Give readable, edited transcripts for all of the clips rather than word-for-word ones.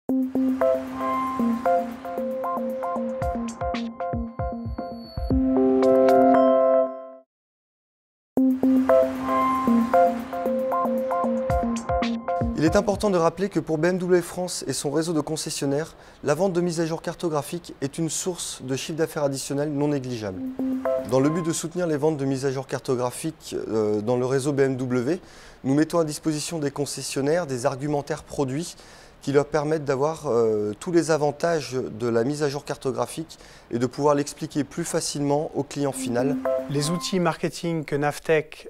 Il est important de rappeler que pour BMW France et son réseau de concessionnaires, la vente de mises à jour cartographiques est une source de chiffre d'affaires additionnel non négligeable. Dans le but de soutenir les ventes de mises à jour cartographiques dans le réseau BMW, nous mettons à disposition des concessionnaires des argumentaires produits qui leur permettent d'avoir tous les avantages de la mise à jour cartographique et de pouvoir l'expliquer plus facilement au client final. Les outils marketing que Navtech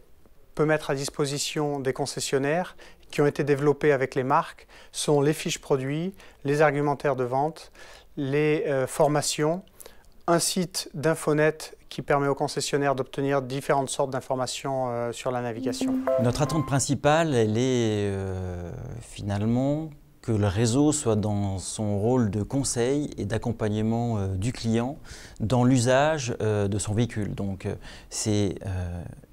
peut mettre à disposition des concessionnaires qui ont été développés avec les marques sont les fiches produits, les argumentaires de vente, les formations, un site d'infonet qui permet aux concessionnaires d'obtenir différentes sortes d'informations sur la navigation. Notre attente principale, elle est finalement que le réseau soit dans son rôle de conseil et d'accompagnement du client dans l'usage de son véhicule. Donc c'est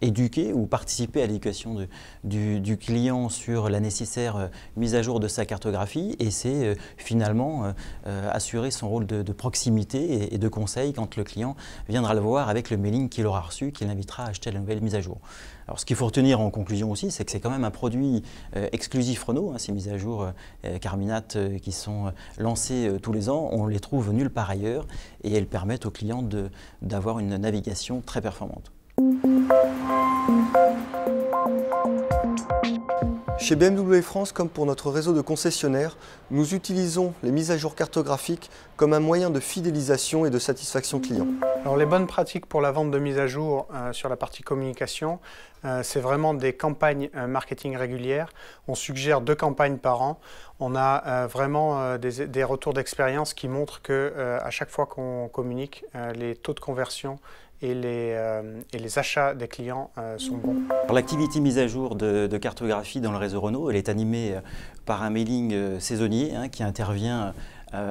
éduquer ou participer à l'éducation du client sur la nécessaire mise à jour de sa cartographie, et c'est finalement assurer son rôle de proximité et de conseil quand le client viendra le voir avec le mailing qu'il aura reçu, qui l'invitera à acheter la nouvelle mise à jour. Alors ce qu'il faut retenir en conclusion aussi, c'est que c'est quand même un produit exclusif Renault, hein, ces mises à jour Carminat qui sont lancées tous les ans, on les trouve nulle part ailleurs et elles permettent aux clients d'avoir une navigation très performante. Chez BMW France, comme pour notre réseau de concessionnaires, nous utilisons les mises à jour cartographiques comme un moyen de fidélisation et de satisfaction client. Alors les bonnes pratiques pour la vente de mise à jour sur la partie communication, c'est vraiment des campagnes marketing régulières. On suggère 2 campagnes par an. On a vraiment des retours d'expérience qui montrent qu'à chaque fois qu'on communique, les taux de conversion et les achats des clients sont bons. L'activité mise à jour de cartographie dans le réseau Renault, elle est animée par un mailing saisonnier qui intervient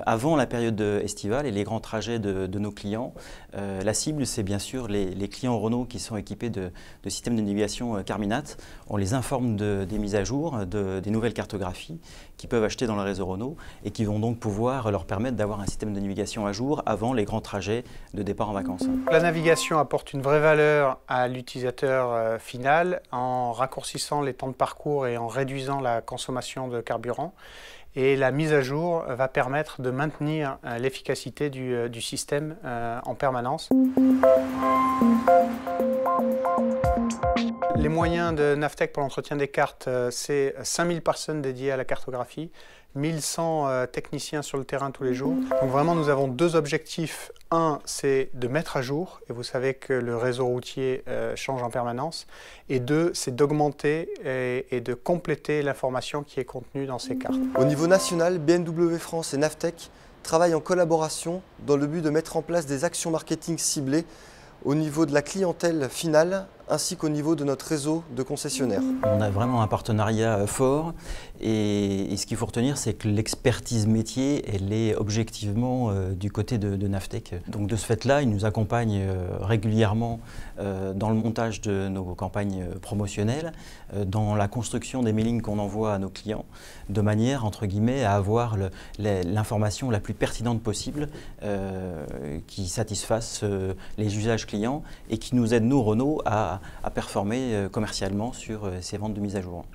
avant la période estivale et les grands trajets de nos clients. La cible, c'est bien sûr les clients Renault qui sont équipés de systèmes de navigation Carminat. On les informe des mises à jour, des nouvelles cartographies qu'ils peuvent acheter dans le réseau Renault et qui vont donc pouvoir leur permettre d'avoir un système de navigation à jour avant les grands trajets de départ en vacances. La navigation apporte une vraie valeur à l'utilisateur final en raccourcissant les temps de parcours et en réduisant la consommation de carburant. Et la mise à jour va permettre de maintenir l'efficacité du système en permanence. Les moyens de Navtech pour l'entretien des cartes, c'est 5000 personnes dédiées à la cartographie, 1100 techniciens sur le terrain tous les jours. Donc vraiment, nous avons 2 objectifs. Un, c'est de mettre à jour, et vous savez que le réseau routier change en permanence. Et 2, c'est d'augmenter et de compléter l'information qui est contenue dans ces cartes. Au niveau national, BMW France et Navtech travaillent en collaboration dans le but de mettre en place des actions marketing ciblées au niveau de la clientèle finale ainsi qu'au niveau de notre réseau de concessionnaires. On a vraiment un partenariat fort et ce qu'il faut retenir, c'est que l'expertise métier, elle est objectivement du côté de Navtech. Donc de ce fait-là, ils nous accompagnent régulièrement dans le montage de nos campagnes promotionnelles, dans la construction des mailings qu'on envoie à nos clients, de manière, entre guillemets, à avoir l'information la plus pertinente possible qui satisfasse les usages clients et qui nous aide, nous, Renault, à performer commercialement sur ces ventes de mise à jour.